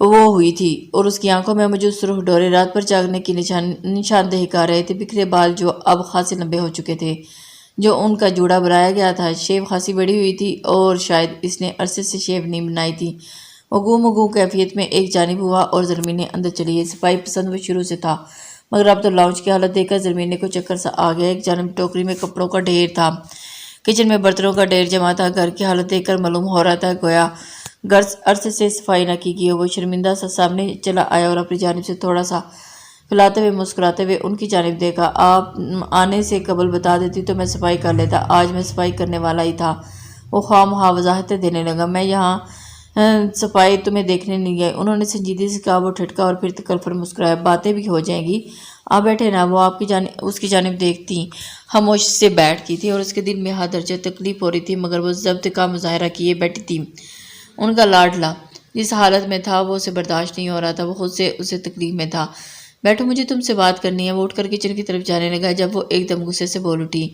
وہ ہوئی تھی اور اس کی آنکھوں میں موجود سرخ ڈورے رات پر جاگنے کی نشاندہی کر رہے تھے۔ بکھرے بال جو اب خاصے لمبے ہو چکے تھے، جو ان کا جوڑا بنایا گیا تھا، شیو خاصی بڑی ہوئی تھی اور شاید اس نے عرصے سے شیو نہیں بنائی تھی۔ وہ گو کیفیت میں ایک جانب ہوا اور زرمین اندر چلی گئی۔ صفائی پسند وہ شروع سے تھا، مگر اب تو لاؤنج کی حالت دیکھ کر زرمین کو چکر سا آ گیا۔ ایک جانب ٹوکری میں کپڑوں کا ڈھیر تھا، کچن میں برتنوں کا ڈھیر جمع تھا۔ گھر کی حالت دیکھ کر معلوم ہو رہا تھا گویا گھر عرصے سے صفائی نہ کی گئی ہو۔ وہ شرمندہ سا سامنے چلا آیا اور اپنی جانب سے تھوڑا سا پھیلاتے ہوئے مسکراتے ہوئے ان کی جانب دیکھا۔ آپ آنے سے قبل بتا دیتی تو میں صفائی کر لیتا، آج میں صفائی کرنے والا ہی تھا۔ وہ خواہ مخواہ وضاحتیں دینے لگا، میں یہاں صفائی تمہیں دیکھنے نہیں گئے۔ انہوں نے سنجیدگی سے کہا۔ وہ ٹھٹکا اور پھر تکلفر مسکرایا۔ باتیں بھی ہو جائیں گی، آپ بیٹھے نا۔ وہ اس کی جانب دیکھتی خاموشی سے بیٹھ کی تھی اور اس کے دل میں ہر درجہ تکلیف ہو رہی تھی، مگر وہ ضبط کا مظاہرہ کیے بیٹھی تھی۔ ان کا لاڈلا جس حالت میں تھا وہ اسے برداشت نہیں ہو رہا تھا، وہ خود سے اسے تکلیف میں تھا۔ بیٹھو، مجھے تم سے بات کرنی ہے۔ وہ اٹھ کر کچن کی طرف جانے لگا جب وہ ایک دم غصے سے بول اٹھی۔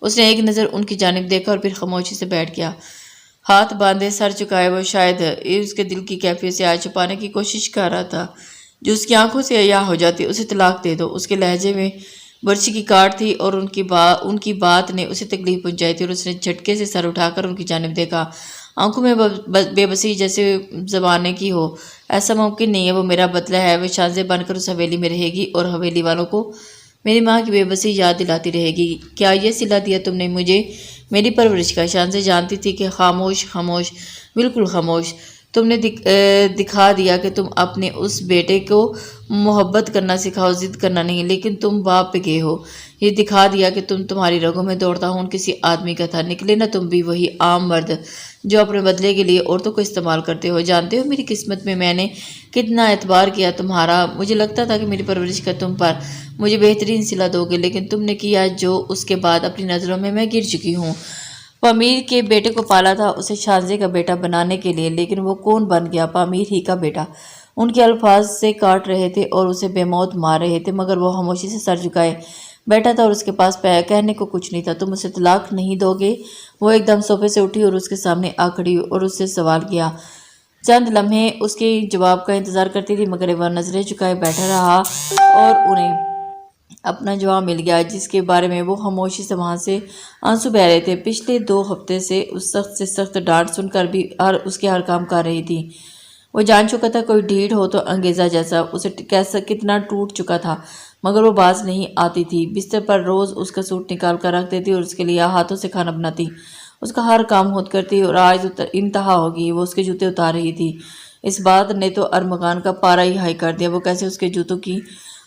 اس نے ایک نظر ان کی جانب دیکھا اور پھر خاموشی سے بیٹھ گیا، ہاتھ باندھے سر چکائے۔ وہ شاید اس کے دل کی کیفیت سے آج چھپانے کی کوشش کر رہا تھا جو اس کی آنکھوں سے عیاں ہو جاتی۔ اسے طلاق دے دو، اس کے لہجے میں برچی کی کاٹ تھی اور ان کی بات نے اسے تکلیف پہنچائی تھی، اور اس نے جھٹکے سے سر اٹھا کر ان کی جانب دیکھا، آنکھوں میں بے بسی جیسے زبانے کی ہو۔ ایسا ممکن نہیں ہے، وہ میرا بدلہ ہے، وہ شانزے بن کر اس حویلی میں رہے گی اور حویلی والوں کو میری ماں کی بے بسی یاد دلاتی رہے گی۔ کیا یہ صلہ دیا تم نے مجھے میری پرورش کا؟ شانزے جانتی تھی کہ خاموش، بالکل خاموش۔ تم نے دکھا دیا کہ تم اپنے اس بیٹے کو محبت کرنا سکھاؤ، ضد کرنا نہیں، لیکن تم باپ پہ گئے ہو۔ یہ دکھا دیا کہ تمہاری رگوں میں دوڑتا خون کسی آدمی کا تھا۔ نکلے نا تم بھی وہی عام مرد جو اپنے بدلے کے لیے عورتوں کو استعمال کرتے ہو۔ جانتے ہو میری قسمت میں نے کتنا اعتبار کیا تمہارا۔ مجھے لگتا تھا کہ میری پرورش کا تم پر مجھے بہترین صلہ دو گے، لیکن تم نے کیا جو اس کے بعد اپنی نظروں میں گر چکی ہوں۔ پامیر کے بیٹے کو پالا تھا اسے شانزے کا بیٹا بنانے کے لیے، لیکن وہ کون بن گیا؟ پامیر ہی کا بیٹا۔ ان کے الفاظ سے کاٹ رہے تھے اور اسے بے موت مار رہے تھے، مگر وہ خاموشی سے سر جھکائے بیٹھا تھا اور اس کے پاس کہنے کو کچھ نہیں تھا۔ تم اسے طلاق نہیں دو گے؟ وہ ایک دم صوفے سے اٹھی اور اس کے سامنے آ کھڑی اور اس سے سوال کیا۔ چند لمحے اس کے جواب کا انتظار کرتی تھی، مگر وہ نظریں جھکائے بیٹھا رہا اور انہیں اپنا جواب مل گیا جس کے بارے میں وہ خاموشی سے وہاں سے آنسو بہہ رہے تھے۔ پچھلے 2 ہفتے سے اس سخت سے سخت ڈانٹ سن کر بھی اس کے ہر کام کر رہی تھی۔ وہ جان چکا تھا کوئی ڈھیڑ ہو تو انگیزہ جیسا اسے کتنا ٹوٹ چکا تھا، مگر وہ باز نہیں آتی تھی۔ بستر پر روز اس کا سوٹ نکال کر رکھ دیتی اور اس کے لیے ہاتھوں سے کھانا بناتی، اس کا ہر کام خود کرتی، اور آج انتہا ہوگی، وہ اس کے جوتے اتار رہی تھی۔ اس بات نے تو ارمغان کا پارا ہی ہائی کر دیا۔ وہ کیسے اس کے جوتوں کی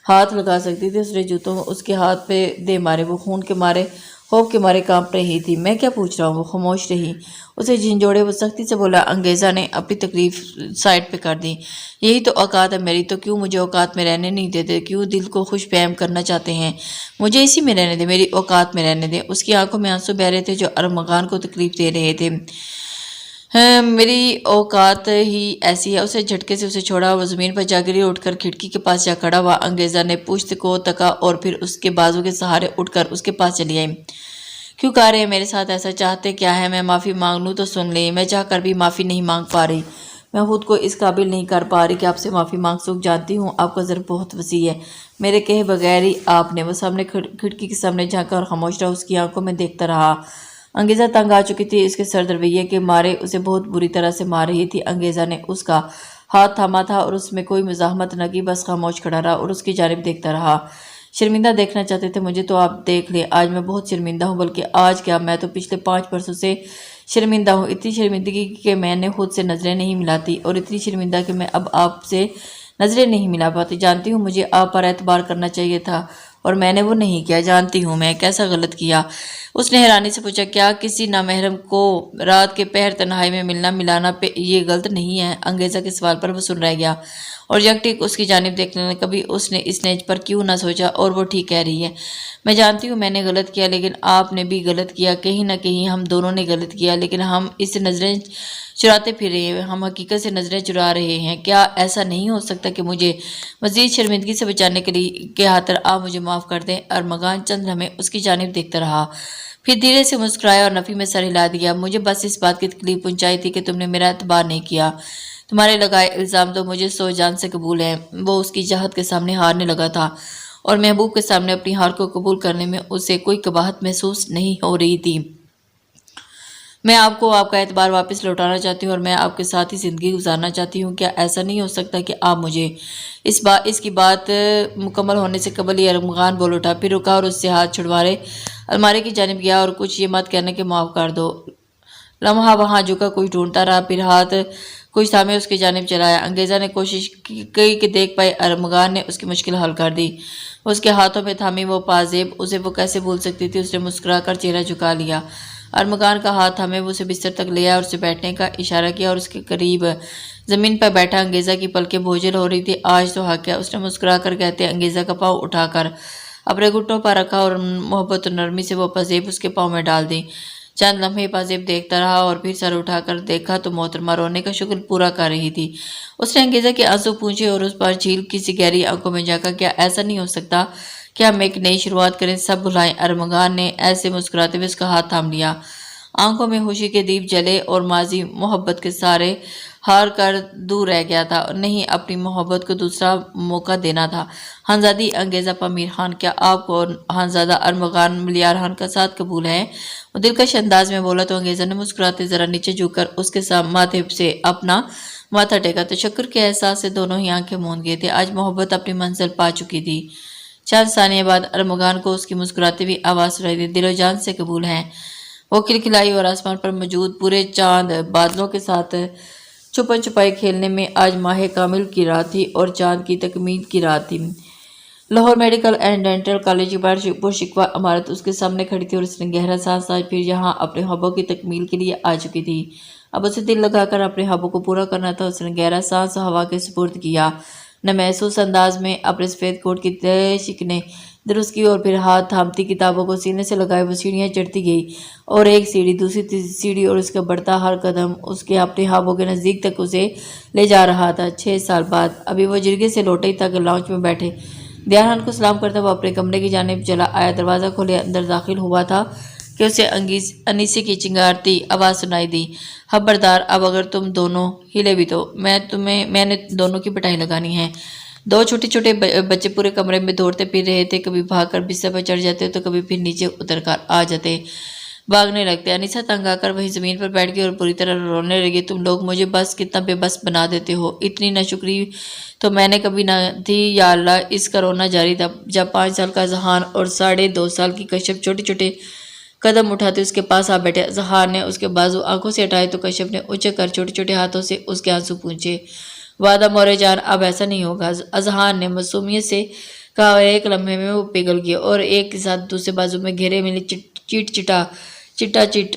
ہاتھ لگا سکتی تھی؟ اس نے جوتوں اس کے ہاتھ پہ دے مارے، وہ خون کے مارے، خوف کے مارے کانپ رہی تھی۔ میں کیا پوچھ رہا ہوں؟ وہ خاموش رہی، اسے جھنجھوڑے وہ سختی سے بولا۔ انگیزہ نے اپنی تکلیف سائڈ پہ کر دی۔ یہی تو اوقات ہے میری، تو کیوں مجھے اوقات میں رہنے نہیں دیتے؟ کیوں دل کو خوش فہم کرنا چاہتے ہیں؟ مجھے اسی میں رہنے دیں، میری اوقات میں رہنے دیں۔ اس کی آنکھوں میں آنسو بہ رہے تھے جو ارمغان کو تکلیف دے رہے تھے۔ میری اوقات ہی ایسی ہے۔ اسے جھٹکے سے اسے چھوڑا، وہ زمین پر جا گری، اٹھ کر کھڑکی کے پاس جا کھڑا ہوا۔ انگیزہ نے پشت کو تکا اور پھر اس کے بازو کے سہارے اٹھ کر اس کے پاس چلی آئی۔ کیوں کہہ رہے ہیں میرے ساتھ ایسا؟ چاہتے کیا ہے؟ میں معافی مانگ لوں تو سن لیں۔ میں چاہ کر بھی معافی نہیں مانگ پا رہی، میں خود کو اس قابل نہیں کر پا رہی کہ آپ سے معافی مانگ سکوں۔ جانتی ہوں آپ کا ظرف بہت وسیع ہے، میرے کہے بغیر ہی آپ نے۔ وہ سامنے کھڑکی کے سامنے جھانکا اور خاموش رہا، اس کی آنکھوں میں دیکھتا رہا۔ انگیزہ تنگ آ چکی تھی، اس کے سرد رویے کے مارے اسے بہت بری طرح سے مار رہی تھی۔ انگیزہ نے اس کا ہاتھ تھاما تھا اور اس میں کوئی مزاحمت نہ کی، بس خاموش کھڑا رہا اور اس کی جانب دیکھتا رہا۔ شرمندہ دیکھنا چاہتے تھے مجھے تو آپ دیکھ لیں، آج میں بہت شرمندہ ہوں، بلکہ آج کیا، میں تو پچھلے 5 برسوں سے شرمندہ ہوں۔ اتنی شرمندگی کہ میں نے خود سے نظریں نہیں ملاتی، اور اتنی شرمندہ کہ میں اب آپ سے نظریں نہیں ملا پاتی۔ جانتی ہوں مجھے آپ پر اعتبار کرنا چاہیے تھا اور میں نے وہ نہیں کیا۔ جانتی ہوں میں کیسا غلط کیا۔ اس نے حیرانی سے پوچھا، کیا کسی نامحرم کو رات کے پہر تنہائی میں ملنا ملانا پہ یہ غلط نہیں ہے؟ انگیزہ کے سوال پر وہ سن رہ گیا اور یکٹک اس کی جانب دیکھنے لگا۔ کبھی اس نے اس نیج پر کیوں نہ سوچا، اور وہ ٹھیک کہہ رہی ہے۔ میں جانتی ہوں میں نے غلط کیا، لیکن آپ نے بھی غلط کیا، کہیں نہ کہیں ہم دونوں نے غلط کیا، لیکن ہم اس سے نظریں چراتے پھر رہے ہیں، ہم حقیقت سے نظریں چرا رہے ہیں۔ کیا ایسا نہیں ہو سکتا کہ مجھے مزید شرمندگی سے بچانے کے خاطر آپ مجھے معاف کر دیں؟ ارمغان چند لمحے اس کی جانب دیکھتا رہا، پھر دھیرے سے مسکرایا اور نفی میں سر ہلا دیا۔ مجھے بس اس بات کی تکلیف پہنچائی تھی کہ تم نے میرا اعتبار نہیں کیا، تمہارے لگائے الزام تو مجھے سو جان سے قبول ہیں۔ وہ اس کی چاہت کے سامنے ہارنے لگا تھا اور محبوب کے سامنے اپنی ہار کو قبول کرنے میں اسے کوئی قباحت محسوس نہیں ہو رہی تھی۔ میں آپ کو آپ کا اعتبار واپس لوٹانا چاہتی ہوں اور میں آپ کے ساتھ ہی زندگی گزارنا چاہتی ہوں۔ کیا ایسا نہیں ہو سکتا کہ آپ مجھے اس کی بات مکمل ہونے سے قبل ہی ارمغان بول اٹھا، پھر رکا اور اس سے ہاتھ چھڑوائے الماری کی جانب گیا اور کچھ یہ مت کہنے کہ معاف کر دو۔ لمحہ وہاں جھکا کچھ ڈھونڈتا رہا، پھر ہاتھ کچھ تھامے اس کی جانب چلایا۔ انگیزہ نے کوشش کی کہ دیکھ پائے، ارمغان نے اس کی مشکل حل کر دی۔ اس کے ہاتھوں میں تھامی وہ پازیب اسے وہ کیسے بھول سکتی تھی؟ اس نے مسکرا کر چہرہ جھکا لیا۔ ارمغان کا ہاتھ تھامے وہ اسے بستر تک لے آیا اور اسے بیٹھنے کا اشارہ کیا اور اس کے قریب زمین پر بیٹھا۔ انگیزہ کی پلکیں بوجھل ہو رہی تھی۔ آج تو حق ہے، اس نے مسکرا کر کہتے انگیزہ کا پاؤں اٹھا کر اپنے گھٹنوں پر رکھا اور محبت و نرمی سے وہ پازیب اس کے پاؤں میں ڈال دی۔ چند لمحے پازیب دیکھتا رہا اور پھر سر اٹھا کر دیکھا تو محترمہ رونے کا شغل پورا کر رہی تھی۔ اس نے انگیزہ کے آنسو پونچھے اور اس پر جھیل کی سی گہری آنکھوں میں جھانکا۔ کیا ایسا نہیں ہو سکتا کہ ہم ایک نئی شروعات کریں، سب بھلائیں؟ ارمغان نے ایسے مسکراتے ہوئے اس کا ہاتھ تھام لیا۔ آنکھوں میں خوشی کے دیپ جلے اور ماضی محبت کے سارے ہار کر دور رہ گیا تھا۔ نہیں، اپنی محبت کو دوسرا موقع دینا تھا۔ خانزادی انگیزہ پامیر خان، کیا آپ کو خانزادہ ارمغان ملیار خان کا ساتھ قبول ہے؟ وہ دلکش انداز میں بولا تو انگیزہ نے مسکراتے ذرا نیچے جھک کر اس کے ماتھے سے اپنا ماتھا ٹیکا۔ تشکر کے احساس سے دونوں ہی آنکھیں موند گئے تھے۔ آج محبت اپنی منزل پا چکی تھی۔ چند ثانیے بعد ارمغان کو اس کی مسکراتی ہوئی آواز سنائی دی، دل و جان سے قبول ہے۔ وہ کھلکھلائی اور آسمان پر موجود پورے چاند بادلوں کے ساتھ چھپن چھپائی کھیلنے میں آج ماہ کامل کی رات تھی اور چاند کی تکمیل کی رات تھی۔ Lahore medical and dental college کی پرشکوہ عمارت اس کے سامنے کھڑی تھی اور اس نے گہرا سانس آج پھر یہاں اپنے خوابوں کی تکمیل کے لیے آ چکی تھی۔ اب اسے دل لگا کر اپنے خوابوں کو پورا کرنا تھا۔ اس نے گہرا سانس ہوا کے سپرد کیا، نہ محسوس انداز میں اپنے سفید کوٹ کی شکنیں درست کی اور پھر ہاتھ تھامتی کتابوں کو سینے سے لگائے وہ سیڑھیاں چڑھتی گئی، اور ایک سیڑھی، دوسری، تیسری سیڑھی، اور اس کا بڑھتا ہر قدم اس کے اپنے خوابوں کے نزدیک تک اسے لے جا رہا تھا۔ 6 سال بعد ابھی وہ جرگے سے لوٹے ہی تک لاؤنج میں بیٹھے دیار خان کو سلام کرتا وہ اپنے کمرے کی جانب چلا آیا۔ دروازہ کھولے اندر داخل ہوا تھا کہ اسے انیسے کی چنگارتی آواز سنائی دی، خبردار، اب اگر تم دونوں ہلے بھی تو میں نے دونوں کی پٹائی لگانی ہے۔ 2 چھوٹے چھوٹے بچے پورے کمرے میں دوڑتے پھر رہے تھے، کبھی بھاگ کر بستر پر چڑھ جاتے تو کبھی پھر نیچے اتر کر آ جاتے، بھاگنے لگتے۔ انیسہ تنگ آ کر وہیں زمین پر بیٹھ گئی اور بری طرح رونے لگی۔ تم لوگ مجھے بس کتنا بے بس بنا دیتے ہو، اتنی ناشکری تو میں نے کبھی نہ تھی، یا اللہ۔ اس کا رونا جاری تھا جب 5 سال کا اذہان اور 2.5 سال کی کشف چھوٹے چھوٹے قدم اٹھاتے اس کے پاس آ بیٹھے۔ اذہان نے اس کے بازو آنکھوں سے ہٹائے تو کشف نے اچک کر چھوٹے چھوٹے ہاتھوں سے اس کے آنسو پونچھے۔ وعدہ مورے جان، اب ایسا نہیں ہوگا، اذہان نے معصومیت سے کہا، اور ایک لمحے میں وہ پگھل گئی اور ایک کے ساتھ دوسرے بازو میں گھیرے ملی چٹا چٹ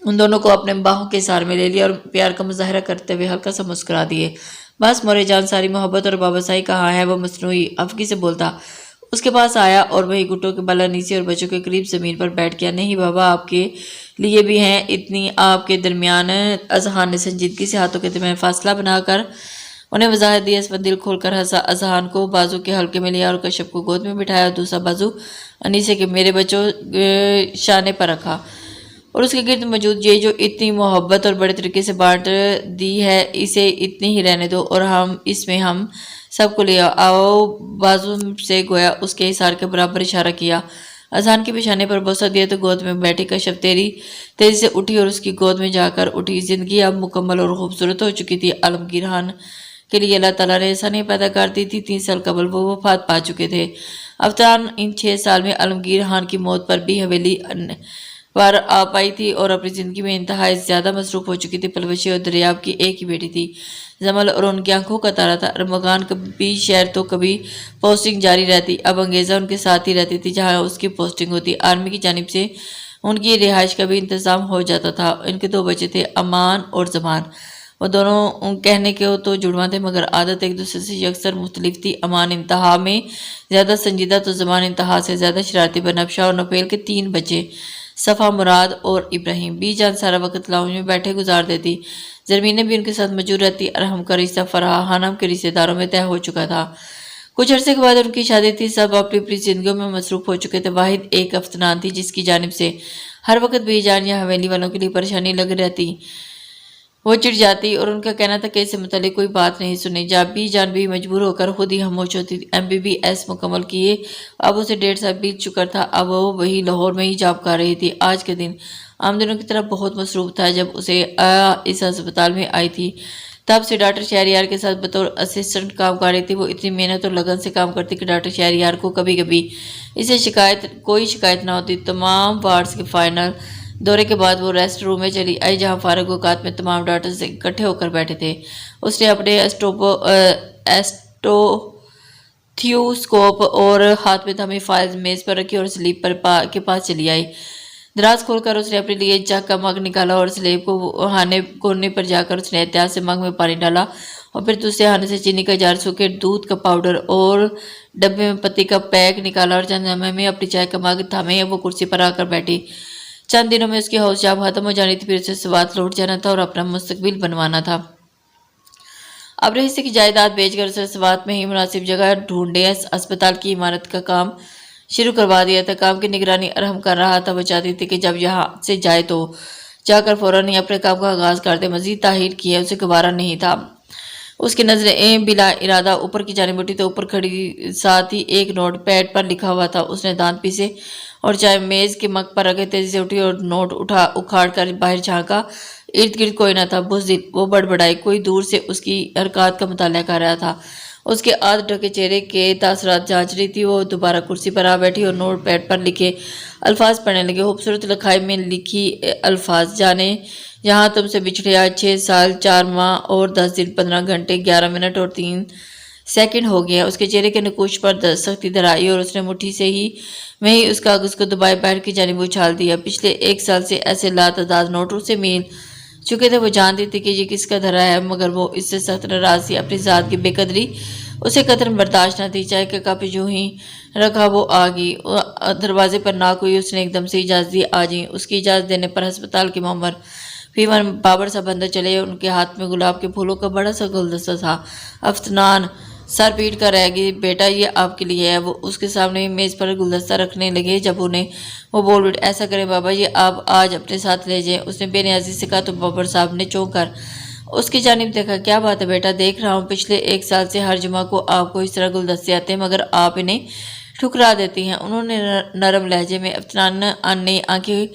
ان دونوں کو اپنے باہوں کے سار میں لے لیا اور پیار کا مظاہرہ کرتے ہوئے ہلکا سا مسکرا دیے۔ بس مورے جان، ساری محبت اور باباسائی کہاں ہے؟ وہ مصنوعی افکی سے بولتا اس کے پاس آیا اور وہی گھٹوں کے بل انیسے اور بچوں کے قریب زمین پر بیٹھ گیا۔ نہیں بابا، آپ کے لیے بھی ہیں اتنی آپ کے درمیان۔ اذہان نے سنجیدگی سے ہاتھوں کے درمیان فاصلہ بنا کر انہیں وضاحت دی۔ اس پر دل کھول کر ہنسا۔ اذہان کو بازو کے حلقے میں لیا اور کشف کو گود میں بٹھایا اور دوسرا بازو انیسے کے میرے بچوں شانے پر رکھا اور اس کے گرد موجود یہ جو اتنی محبت اور بڑے طریقے سے بانٹ دی ہے، اسے اتنی ہی رہنے دو اور اس میں ہم سب کو لے آؤ۔ بازو سے گویا اس کے اشار کے برابر اشارہ کیا۔ اذہان کے پیشانے پر بوسہ دیا تو گود میں بیٹھی کشف تیزی سے اٹھی اور اس کی گود میں جا کر اٹھی۔ زندگی اب مکمل اور خوبصورت ہو چکی تھی۔ عالمگیر خان کے لیے اللہ تعالیٰ نے ایسا نہیں پیدا کر دی تھی۔ 3 سال قبل وہ وفات پا چکے تھے۔ افطران ان 6 سال میں عالمگیر خان کی موت پر بھی حویلی پر آ پائی تھی اور اپنی زندگی میں انتہائی زیادہ مصروف ہو چکی تھی۔ پلوشی اور دریاب کی ایک ہی بیٹی تھی جمل، اور ان کی آنکھوں کا تارا تھا ارمغان۔ کبھی شہر تو کبھی پوسٹنگ جاری رہتی، اب انگیزہ ان کے ساتھ ہی رہتی تھی جہاں اس کی پوسٹنگ ہوتی۔ آرمی کی جانب سے ان کی رہائش کا بھی انتظام ہو جاتا تھا۔ ان کے 2 بچے تھے، امان اور زمان۔ وہ دونوں کہنے کے تو جڑواں تھے مگر عادت ایک دوسرے سے یکسر مختلف تھی۔ امان انتہا میں زیادہ سنجیدہ تو زمان انتہا سے زیادہ شرارتی۔ بنفشہ اور نوفیل کے 3 بچے، صفا، مراد اور ابراہیم۔ بی جان سارا وقت لاؤنج میں بیٹھے گزار دیتی۔ زرمینہ بھی ان کے ساتھ موجود رہتی۔ ارحم کا رشتہ فرح خانم کے رشتہ داروں میں طے ہو چکا تھا۔ کچھ عرصے کے بعد ان کی شادی تھی۔ سب اپنی اپنی زندگیوں میں مصروف ہو چکے تھے۔ واحد ایک افطران تھی جس کی جانب سے ہر وقت بی جان یا حویلی والوں کے لیے پریشانی لگ رہتی۔ وہ چڑ جاتی اور ان کا کہنا تھا کہ اس سے متعلق کوئی بات نہیں سنی۔ جان بھی مجبور ہو کر خود ہی خاموش ہوتی تھی۔ MBBS مکمل کیے اب اسے 1.5 سال بیت چکا تھا۔ اب وہ وہی لاہور میں ہی جاب کر رہی تھی۔ آج کے دن عام دنوں کی طرح بہت مصروف تھا۔ جب اسے اس ہسپتال میں آئی تھی تب سے ڈاکٹر شہریار کے ساتھ بطور اسسٹنٹ کام کر رہی تھی۔ وہ اتنی محنت اور لگن سے کام کرتی کہ ڈاکٹر شہریار کو کبھی کبھی اسے کوئی شکایت نہ ہوتی۔ تمام وارڈز کے فائنل دورے کے بعد وہ ریسٹ روم میں چلی آئی جہاں فارغ اوقات میں تمام ڈاکٹرز اکٹھے ہو کر بیٹھے تھے۔ اس نے اپنے اسٹیتھوسکوپ اور ہاتھ میں تھمی فائلز میز پر رکھی اور سلیپ کے پاس چلی آئی۔ دراز کھول کر اس نے اپنے لیے چاہ کا مگ نکالا اور سلیب کو کونے پر جا کر اس نے احتیاط سے مگ میں پانی ڈالا اور پھر دوسرے ہانے سے چینی کا جار، سوکھے دودھ کا پاؤڈر اور ڈبے میں پتی کا پیک نکالا اور چند لمحے میں اپنی چائے کا مگ تھامے وہ کرسی پر آ کر بیٹھی۔ چند دنوں میں اس کی حوص جاب ختم ہو جانی تھی، پھر اسے سوات لوٹ جانا تھا اور اپنا مستقبل بنوانا تھا۔ اب رئیس کی جائیداد بیچ کر اسے سوات میں ہی مناسب جگہ ڈھونڈے اسپتال کی عمارت کا کام شروع کروا دیا تھا۔ کام کی نگرانی ارحم کر رہا تھا۔ وہ چاہتی تھی کہ جب یہاں سے جائے تو جا کر فوراً ہی اپنے کام کا آغاز کر دے۔ مزید تاخیر کیے اسے گوارا نہیں تھا۔ اس کی نظریں بلا ارادہ اوپر کی جانب اٹھی تو اوپر کھڑی ساتھ ہی ایک نوٹ پیڈ پر لکھا ہوا تھا۔ اس نے دانت پیسے اور چائے میز کے مگ پر رکھے، تیزی سے اٹھی اور نوٹ اکھاڑ کر باہر جھانکا۔ ارد گرد کوئی نہ تھا۔ بزدل وہ بڑبڑائی، کوئی دور سے اس کی حرکات کا مطالعہ کر رہا تھا۔ اس کے آدھ ڈھکے چہرے کے تاثرات جانچ رہی تھی۔ وہ دوبارہ کرسی پر آ بیٹھی اور نوٹ پیڈ پر لکھے الفاظ پڑھنے لگے۔ خوبصورت لکھائی میں لکھی الفاظ: جانے یہاں تم سے بچھڑے آج 6 سال 4 ماہ اور 10 دن 15 گھنٹے 11 منٹ اور 3 سیکنڈ ہو گئے ہیں۔ اس کے چہرے کے نقوش پر سختی دھرائی اور اس نے مٹھی سے ہی میں ہی اس کاغذ کو دبائے باہر کی جانب اچھال دیا۔ پچھلے 1 سال سے ایسے لاتعداد نوٹ اسے مل چکے تھے۔ وہ جانتی تھی کہ یہ کس کا دھرا ہے، مگر وہ اس سے سخت ناراض تھی۔ اپنی ذات کی بے قدری اسے قطر برداشت نہ تھی۔ چائے کا کپ جو ہی رکھا وہ آ گئی۔ دروازے پر ناک ہوئی۔ اس نے ایک دم سے اجازت دی، آ جائیں۔ اس کی اجازت دینے پر ہسپتال کے ممبر فیور بابر صاحب اندر چلے۔ ان کے ہاتھ میں گلاب کے پھولوں کا بڑا سا گلدستہ تھا۔ افتنان سر پیٹ کر رہ گئی، بیٹا یہ آپ کے لیے ہے۔ وہ اس کے سامنے میز پر گلدستہ رکھنے لگے جب وہ بول اٹھے، ایسا کریں بابا، یہ آپ آج اپنے ساتھ لے جائیں۔ اس نے بے نیازی سے کہا تو بابر صاحب نے چونک کر اس کی جانب دیکھا۔ کیا بات ہے بیٹا، دیکھ رہا ہوں پچھلے 1 سال سے ہر جمعہ کو آپ کو اس طرح گلدستے آتے ہیں مگر آپ انہیں ٹھکرا دیتی ہیں۔ انہوں نے نرم لہجے میں افتنان نے آنکھیں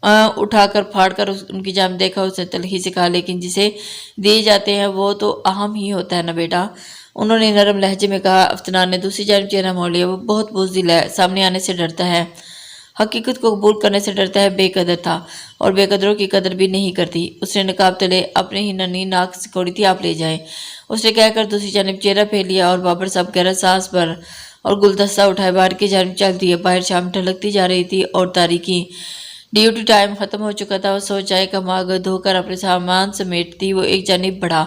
اٹھا کر پھاڑ کر ان کی جانب دیکھا۔ اس نے تلخی سے کہا، لیکن جسے دیے جاتے ہیں وہ تو اہم ہی ہوتا ہے نا بیٹا، انہوں نے نرم لہجے میں کہا۔ افتنان نے دوسری جانب چہرہ موڑ لیا۔ وہ بہت بزدل ہے، سامنے آنے سے ڈرتا ہے، حقیقت کو قبول کرنے سے ڈرتا ہے، بے قدر تھا اور بے قدروں کی قدر بھی نہیں کرتی۔ اس نے نقاب تلے اپنے ہی ننھی ناک سکوڑی تھی، آپ لے جائیں، اس نے کہہ کر دوسری جانب چہرہ پھیر لیا اور بابر صاحب گہرا سانس بھر اور گلدستہ اٹھائے باہر کی جانب چل دیے۔ باہر شام ڈھلکتی جا رہی تھی اور تاریکی، ڈیوٹی ٹائم ختم ہو چکا تھا۔ وہ سو چائے کا مگ دھو کر اپنے سامان سمیٹتی وہ ایک جانب بڑھا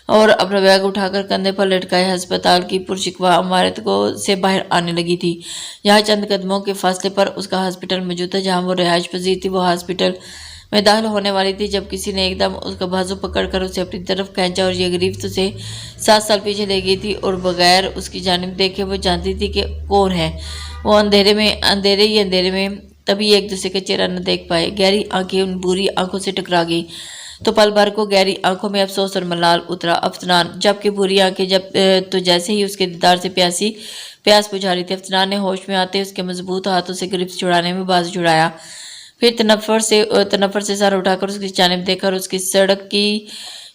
اور اپنا بیگ اٹھا کر کندھے پر لٹکائے ہسپتال کی پرشکوہ عمارت سے باہر آنے لگی تھی۔ یہاں چند قدموں کے فاصلے پر اس کا ہاسپٹل موجود تھا جہاں وہ رہائش پذیر تھی۔ وہ ہاسپٹل میں داخل ہونے والی تھی جب کسی نے ایک دم اس کا بازو پکڑ کر اسے اپنی طرف کھینچا اور یہ گرفت اسے 7 سال پیچھے لے گئی تھی اور بغیر اس کی جانب دیکھے وہ جانتی تھی کہ کون ہے وہ۔ اندھیرے میں تبھی ایک دوسرے کا چہرہ نہ دیکھ پائے۔ گہری آنکھیں ان بری آنکھوں سے ٹکرا گئی تو پل بھر کو گہری آنکھوں میں افسوس اور ملال اترا۔ افتنان جبکہ بری آنکھیں تو جیسے ہی اس کے دیدار سے پیاس بجھا رہی تھی۔ افتنان نے ہوش میں آتے اس کے مضبوط ہاتھوں سے گرفت چھڑانے میں بازو چھڑایا، پھر تنفر سے سر اٹھا کر اس کی جانب دیکھا اور اس کی سڑک کی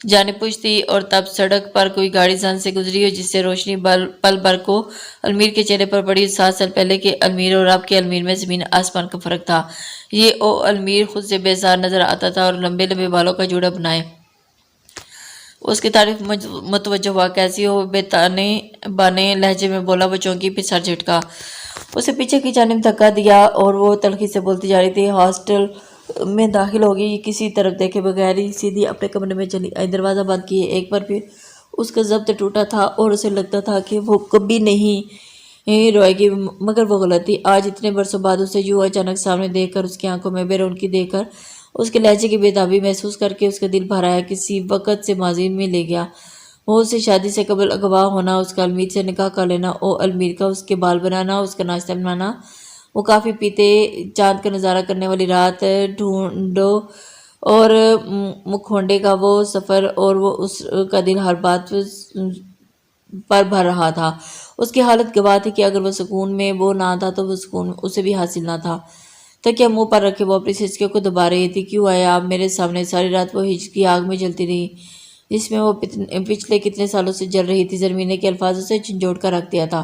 جانب پوچھتی اور تب سڑک پر کوئی گاڑی زن سے گزری اور جس سے روشنی پل بھر کو المیر کے چہرے پر پڑی۔ 7 سال پہلے کے المیر اور اب کے المیر میں زمین آسمان کا فرق تھا۔ یہ المیر خود سے بیزار نظر آتا تھا اور لمبے لمبے بالوں کا جوڑا بنائے اس کی تعریف متوجہ ہوا۔ کیسی ہو، بے تانے بانے لہجے میں بولا۔ وہ چونکی پھر سر جھٹکا، اسے پیچھے کی جانب دھکا دیا اور وہ تلخی سے بولتی جا رہی تھی۔ ہاسٹل میں داخل ہو گئی، کسی طرف دیکھے بغیر ہی سیدھی اپنے کمرے میں چلی آئی، دروازہ بند کیے۔ ایک بار پھر اس کا ضبط ٹوٹا تھا اور اسے لگتا تھا کہ وہ کبھی نہیں روئے گی، مگر وہ غلط تھی۔ آج اتنے برسوں بعد اسے یوں اچانک سامنے دیکھ کر، اس کی آنکھوں میں بے رونقی دیکھ کر، اس کے لہجے کی بے تابی محسوس کر کے اس کا دل بھر آیا، کسی وقت سے ماضی میں لے گیا۔ وہ اسے شادی سے قبل اغوا ہونا، اس کا المیر سے نکاح کر لینا، المیر کا اس کے بال بنانا، اس کا ناشتہ بنانا، وہ کافی پیتے چاند کا نظارہ کرنے والی رات، ڈھونڈو اور مکھونڈے کا وہ سفر اور وہ اس کا دل ہر بات پر بھر رہا تھا۔ اس کی حالت گواہ تھی کہ اگر وہ سکون میں وہ نہ تھا تو وہ سکون اسے بھی حاصل نہ تھا۔ تکیہ منہ پر رکھے وہ اپنی سچکیوں کو دبا رہی تھی۔ کیوں آئے آپ میرے سامنے؟ ساری رات وہ ہجر کی آگ میں جلتی رہی جس میں وہ پچھلے کتنے سالوں سے جل رہی تھی۔ زرمینے کے الفاظوں سے جھنجھوڑ کر رکھ دیا تھا۔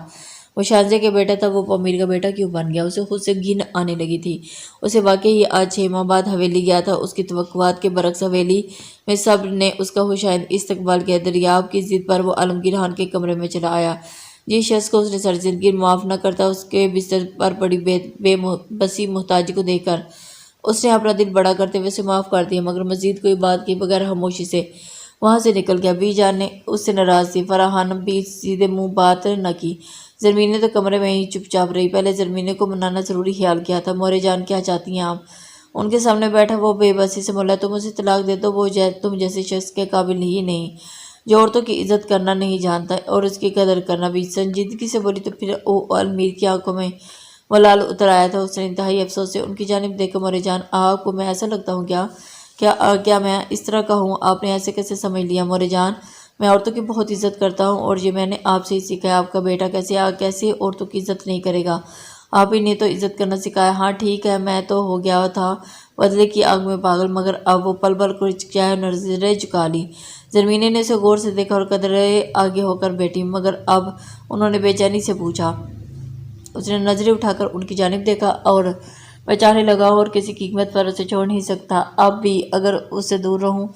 وہ شانزے کا بیٹا تھا، وہ امیر کا بیٹا کیوں بن گیا؟ اسے خود سے گھن آنے لگی تھی۔ اسے واقعی آج 6 ماہ بعد حویلی گیا تھا۔ اس کی توقعات کے برعکس حویلی میں سب نے اس کا خوشائند استقبال کیا۔ دریاب کی ضد پر وہ عالمگیر خان کے کمرے میں چلا آیا۔ جس شخص کو اس نے ساری زندگی معاف نہ کرتا، اس کے بستر پر پڑی بے بسی محتاجی کو دیکھ کر اس نے اپنا دل بڑا کرتے ہوئے اسے معاف کر دیا، مگر مزید کوئی بات کی بغیر خاموشی سے وہاں سے نکل گیا۔ بی جان نے اس سے ناراض تھی۔ فرح خانم بھی سیدھے منہ بات نہ کی۔ زرمین نے تو کمرے میں ہی چپ چاپ رہی۔ پہلے زرمینے کو منانا ضروری خیال کیا تھا۔ مورے جان کیا چاہتی ہیں آپ؟ ان کے سامنے بیٹھا وہ بے بسی سے بولا، تم اسے طلاق دے دو، وہ تم جیسے شخص کے قابل ہی نہیں، جو عورتوں کی عزت کرنا نہیں جانتا اور اس کی قدر کرنا بھی۔ سنجیدگی سے بولی تو پھر المیر کی آنکھوں میں ملال اتر آیا تھا۔ اس نے انتہائی افسوس سے ان کی جانب دیکھا، مورے جان آپ کو میں ایسا لگتا ہوں کیا میں اس طرح کا ہوں؟ آپ نے ایسے کیسے سمجھ لیا؟ مورے جان میں عورتوں کی بہت عزت کرتا ہوں اور یہ میں نے آپ سے ہی سیکھا ہے۔ آپ کا بیٹا کیسے عورتوں کی عزت نہیں کرے گا؟ آپ ہی نے تو عزت کرنا سکھایا۔ ہاں ٹھیک ہے، میں تو ہو گیا تھا بدلے کی آگ میں پاگل، مگر اب وہ پل پل کو کیا ہے نظریں جھکا لی۔ زرمینے نے اسے غور سے دیکھا اور قدرے آگے ہو کر بیٹھی، مگر اب انہوں نے بے چینی سے پوچھا۔ اس نے نظریں اٹھا کر ان کی جانب دیکھا اور پہچانے لگا اور کسی قیمت پر اسے چھوڑ نہیں سکتا۔ اب بھی اگر اس سے دور رہوں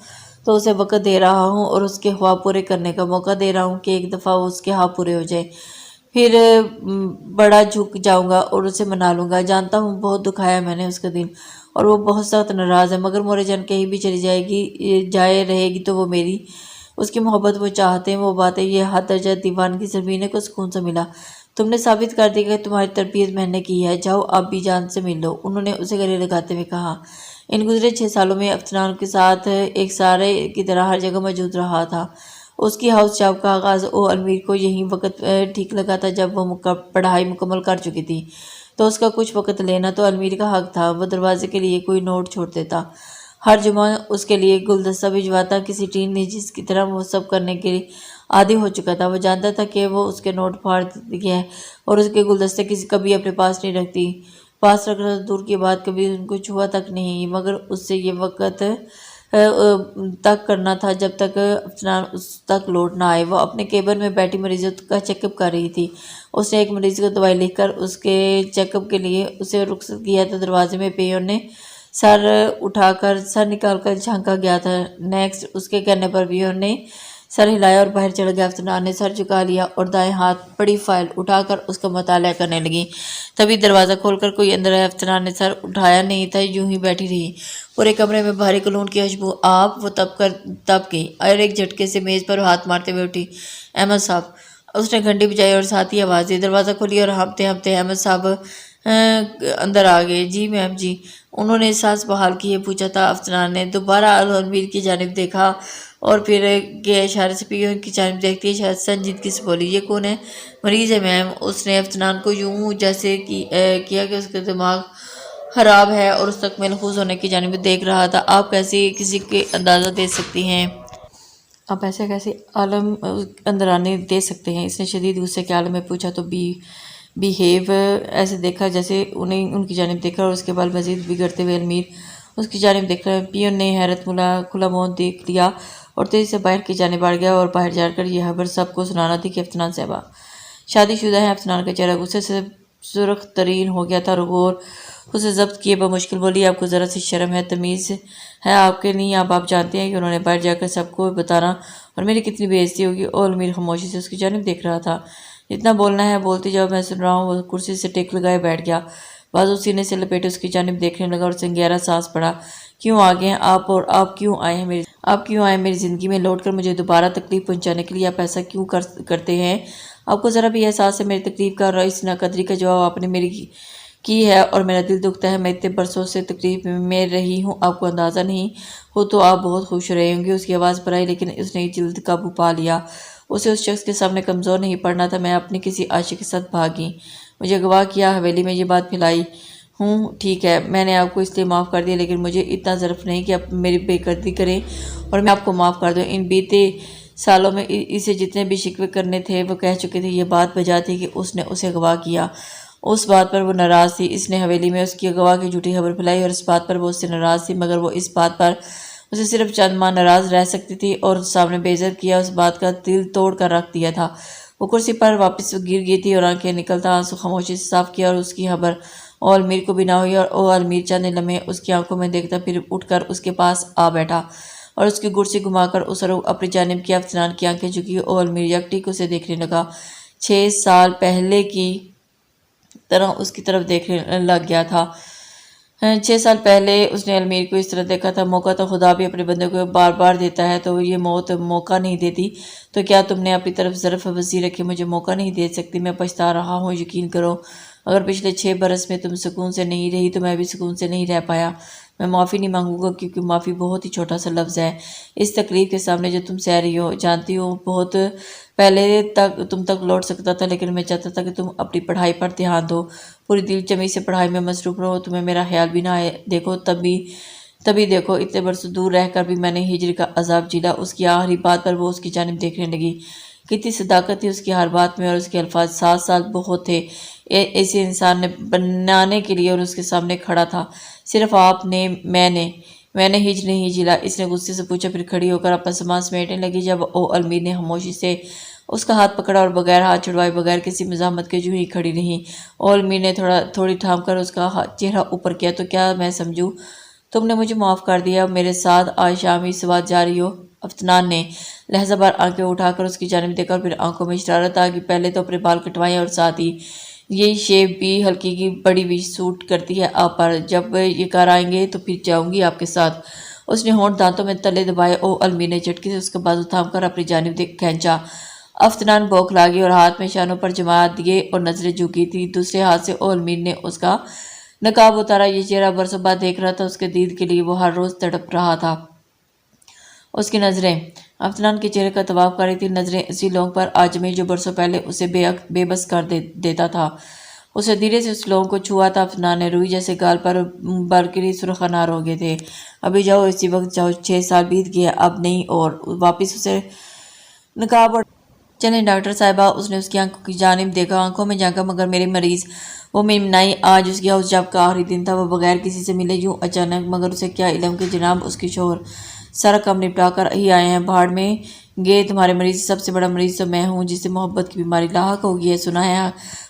تو اسے وقت دے رہا ہوں اور اس کے خواب پورے کرنے کا موقع دے رہا ہوں کہ ایک دفعہ اس کے خواب پورے ہو جائے، پھر بڑا جھک جاؤں گا اور اسے منا لوں گا۔ جانتا ہوں بہت دکھایا میں نے اس کا دل اور وہ بہت سخت ناراض ہے، مگر مورے جان کہیں بھی چلی جائے رہے گی تو وہ میری، اس کی محبت، وہ چاہتے ہیں، وہ باتیں، یہ حد درجہ دیوانگی زرمینے کو سکون سے ملا۔ تم نے ثابت کر دیا کہ تمہاری تربیت میں نے کی ہے، جاؤ آپ بھی جان سے مل لو، انہوں نے اسے گلے لگاتے ہوئے کہا۔ ان گزرے 6 سالوں میں افسانہ کے ساتھ ایک سارے کی طرح ہر جگہ موجود رہا تھا۔ اس کی ہاؤس جاب کا آغاز المیر کو یہی وقت ٹھیک لگا تھا جب وہ پڑھائی مکمل کر چکی تھی، تو اس کا کچھ وقت لینا تو المیر کا حق تھا۔ وہ دروازے کے لیے کوئی نوٹ چھوڑ دیتا، ہر جمعہ اس کے لیے گلدستہ بھجواتا، کسی ٹین نے جس کی طرح وہ سب کرنے کے عادی ہو چکا تھا۔ وہ جانتا تھا کہ وہ اس کے نوٹ پھاڑ دیے اور اس کے گلدستے کبھی اپنے پاس نہیں رکھتی، پاس رکھنا تو دور کی بات کبھی ان کو چھوا تک نہیں، مگر اس سے یہ وقت تک کرنا تھا جب تک افسانہ اس تک لوٹ نہ آئے۔ وہ اپنے کیبن میں بیٹھی مریضوں کا چیک اپ کر رہی تھی۔ اس نے ایک مریض کو دوائی لکھ کر اس کے چیک اپ کے لیے اسے رخصت کیا تو دروازے میں پیون نے سر نکال کر جھانکا گیا تھا۔ نیکسٹ، اس کے کہنے پر پیون نے سر ہلایا اور باہر چڑھ گیا۔ افسانہ نے سر جھکا لیا اور دائیں ہاتھ بڑی فائل اٹھا کر اس کا مطالعہ کرنے لگی۔ تبھی دروازہ کھول کر کوئی اندر آیا۔ افسانہ نے سر اٹھایا نہیں تھا، یوں ہی بیٹھی رہی۔ پورے کمرے میں بھاری کلون کی خوشبو۔ آپ؟ وہ تب گئی اور ایک جھٹکے سے میز پر ہاتھ مارتے ہوئے اٹھی۔ احمد صاحب! اس نے گھنٹی بجائی اور ساتھ ہی آواز دی۔ دروازہ کھولی اور ہانپتے ہانپتے احمد صاحب اندر آ گئے۔ جی میم جی، انہوں نے سانس بحال کیے پوچھا تھا۔ افسانہ نے دوبارہ المیر کی جانب دیکھا اور پھر کے اشارے سے پیون کی جانب دیکھتی شاید سنجیدگی سے بولی، یہ کون ہے؟ مریض ہے میم۔ اس نے افسانہ کو یوں جیسے کیا کہ اس کا دماغ خراب ہے اور اس تک ملحوظ ہونے کی جانب دیکھ رہا تھا۔ آپ کیسے کسی کے اندازہ دے سکتی ہیں؟ آپ ایسے کیسے عالم اندرانے دے سکتے ہیں؟ اس نے شدید غصے کے عالم میں پوچھا تو بیہیو ایسے دیکھا جیسے انہیں ان کی جانب دیکھا اور اس کے بعد مزید بگڑتے ہوئے المیر اس کی جانب دیکھ رہا ہے۔ پیون نے حیرت کھلا منہ دیکھ لیا اور تیزی سے باہر کی جانب بڑھ گیا اور باہر جا کر یہ خبر سب کو سنانا تھی کہ افسانہ صاحبہ شادی شدہ ہیں۔ افسانہ کا چہرہ غصے سے سرخ ترین ہو گیا تھا اور غور اسے ضبط کیے بمشکل بولی، آپ کو ذرا سی شرم ہے، تمیز ہے آپ کے نہیں؟ آپ جانتے ہیں کہ انہوں نے باہر جا کر سب کو بتانا اور میری کتنی بے عزتی ہوگی؟ المیر خاموشی سے اس کی جانب دیکھ رہا تھا۔ جتنا بولنا ہے بولتی جاؤ، میں سن رہا ہوں۔ وہ کرسی سے ٹیک لگائے بیٹھ گیا، بازو سینے سے لپیٹے اس کی جانب دیکھنے لگا اور اسے گہرا سانس پڑا۔ کیوں آ گئے ہیں آپ؟ اور آپ کیوں آئے ہیں میری زندگی میں لوٹ کر مجھے دوبارہ تکلیف پہنچانے کے لیے؟ آپ ایسا کیوں کرتے ہیں؟ آپ کو ذرا بھی احساس ہے میری تکلیف کا؟ اور اس ناقدری کا جواب آپ نے میری کی ہے اور میرا دل دکھتا ہے۔ میں اتنے برسوں سے تکلیف میں رہی ہوں، آپ کو اندازہ نہیں ہو تو آپ بہت خوش رہے ہوں گے۔ اس کی آواز پر آئی لیکن اس نے جلد قابو پا لیا۔ اسے اس شخص کے سامنے کمزور نہیں پڑنا تھا۔ میں اپنی کسی عاشق کے ساتھ بھاگی، مجھے اغوا کیا، حویلی میں یہ بات پھیلائی ہوں ٹھیک ہے، میں نے آپ کو اس لیے معاف کر دیا، لیکن مجھے اتنا ظرف نہیں کہ آپ میری بے قدری کریں اور میں آپ کو معاف کر دوں۔ ان بیتے سالوں میں اسے جتنے بھی شکوے کرنے تھے وہ کہہ چکے تھے۔ یہ بات بجا تھی کہ اس نے اسے اغوا کیا، اس بات پر وہ ناراض تھی۔ اس نے حویلی میں اس کی اغوا کی جھوٹی خبر پھیلائی اور اس بات پر وہ اس سے ناراض تھی، مگر وہ اس بات پر اسے صرف چند ماہ ناراض رہ سکتی تھی اور سامنے بے عزت کیا، اس بات کا دل توڑ کر رکھ دیا تھا۔ وہ کرسی پر واپس گر گئی تھی اور آنکھیں نکلتا آنسو خاموشی سے صاف کیا، اور اس کی خبر او المیر کو بھی نہ ہوئی، اور او المیر چند لمحے اس کی آنکھوں میں دیکھتا، پھر اٹھ کر اس کے پاس آ بیٹھا اور اس کی کرسی گھما کر اس رخ اپنی جانب کیا۔ افتنان کی آنکھیں جھکی، او المیر یکٹک اسے دیکھنے لگا، 6 سال پہلے کی طرح اس کی طرف دیکھنے لگ گیا تھا۔ 6 سال پہلے اس نے المیر کو اس طرح دیکھا تھا۔ موقع تو خدا بھی اپنے بندے کو بار بار دیتا ہے، تو یہ موت موقع نہیں دیتی؟ تو کیا تم نے اپنی طرف ظرف وسیع رکھے مجھے موقع نہیں دے سکتی؟ میں پچھتا رہا ہوں، یقین کرو، اگر پچھلے 6 برس میں تم سکون سے نہیں رہی تو میں بھی سکون سے نہیں رہ پایا۔ میں معافی نہیں مانگوں گا، کیونکہ معافی بہت ہی چھوٹا سا لفظ ہے اس تکلیف کے سامنے جو تم سہ رہی ہو۔ جانتی ہوں بہت پہلے تک تم تک لوٹ سکتا تھا، لیکن میں چاہتا تھا کہ تم اپنی پڑھائی پر دھیان دو، پوری دل جمی سے پڑھائی میں مصروف رہو، تمہیں میرا خیال بھی نہ آئے۔ دیکھو تبھی دیکھو، اتنے برس دور رہ کر بھی میں نے ہجر کا عذاب جھیلا۔ اس کی آخری بات پر وہ اس کی جانب دیکھنے لگی۔ کتنی صداقت تھی اس کی ہر بات میں، اور اس کے الفاظ 7 سال بہت تھے ایسے انسان نے بنانے کے لیے، اور اس کے سامنے کھڑا تھا صرف آپ نے، میں نے ہجر نہیں جھیلا۔ اس نے غصے سے پوچھا، پھر کھڑی ہو کر اپنا سامان سمیٹنے لگی۔ جب او المیر نے خاموشی سے اس کا ہاتھ پکڑا اور بغیر ہاتھ چھڑوائے، بغیر کسی مزاحمت کے یوں ہی کھڑی رہی۔ او المیر نے تھوڑی تھام کر اس کا چہرہ اوپر کیا، تو کیا میں سمجھوں تم نے مجھے معاف کر دیا؟ میرے ساتھ آج شام ہی سوات جا رہی ہو؟ افتنان نے لہجہ بار آنکھیں اٹھا کر اس کی جانب دیکھا، اور پھر آنکھوں میں شرارت آ گئی۔ پہلے تو اپنے بال کٹوائے اور ساتھ ہی یہ شیو بھی ہلکی کی بڑی بھی سوٹ کرتی ہے آپ پر۔ جب یہ کر آئیں گے تو پھر جاؤں گی آپ کے ساتھ۔ اس نے ہونٹ دانتوں میں تلے دبائے۔ او المیر نے جھٹکے سے اس کا بازو تھام کر اپنی جانب کھینچا۔ افتنان بوکھلا گئی اور ہاتھ میں شانوں پر جما دیے اور نظریں جھکی تھی۔ دوسرے ہاتھ سے او المیر نے اس کا نقاب اتارا۔ یہ چہرہ برسوں بعد دیکھ رہا تھا، اس کے دید کے لیے وہ ہر روز تڑپ رہا تھا۔ اس کی نظریں افتنان کے چہرے کا طواف کر رہی تھی، نظریں اسی لونگ پر آج میں جو برسوں پہلے اسے بے بس کر دیتا تھا۔ اسے دھیرے سے اس لونگ کو چھوا تھا۔ افتنان نے روئی جیسے گال پر برقری سرخ انار ہو گئے تھے۔ ابھی جاؤ، اسی وقت جاؤ، 6 سال بیت گئے، اب نہیں۔ اور واپس اسے نقاب اور چلیں ڈاکٹر صاحبہ۔ اس نے اس کی آنکھوں کی جانب دیکھا، آنکھوں میں جھانکا، مگر میرے مریض وہ ممنائی آج اس کی ہاؤس جاب کا آخری دن تھا۔ وہ بغیر کسی سے ملے یوں اچانک، مگر اسے کیا علم کہ جناب اس کے شوہر سارا کام نپٹا کر ہی آئے ہیں، بھاڑ میں گئے۔ تمہارے مریض سب سے بڑا مریض تو میں ہوں، جسے محبت کی بیماری لاحق ہوگی ہے، سنا ہے؟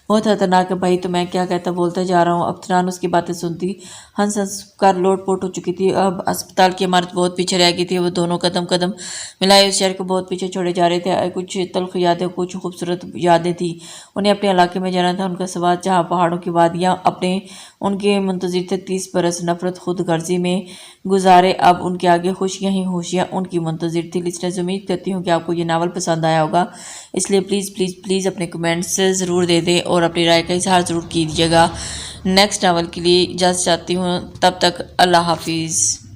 بہت خطرناک ہے بھائی، تو میں کیا کہتا بولتا جا رہا ہوں۔ افتنان اس کی باتیں سنتی ہنس ہنس کر لوٹ پوٹ ہو چکی تھی۔ اب اسپتال کی عمارت بہت پیچھے رہ گئی تھی۔ وہ دونوں قدم ملائے اس شہر کو بہت پیچھے چھوڑے جا رہے تھے۔ کچھ تلخ یادیں، کچھ خوبصورت یادیں تھیں۔ انہیں اپنے علاقے میں جانا تھا، ان کا سوات، جہاں پہاڑوں کی وادیاں ان کے منتظر تھے۔ 30 برس نفرت خود غرضی میں گزارے، اب ان کے آگے خوشیاں ہی خوشیاں ان کی منتظر تھی۔ لسنرز، امید کرتی ہوں کہ آپ کو یہ ناول پسند آیا ہوگا، اس لیے پلیز پلیز پلیز اپنے کمنٹس ضرور دے دیں اور اپنی رائے کا اظہار ضرور کیجیے گا۔ نیکسٹ ناول کے لیے اجازت چاہتی ہوں، تب تک اللہ حافظ۔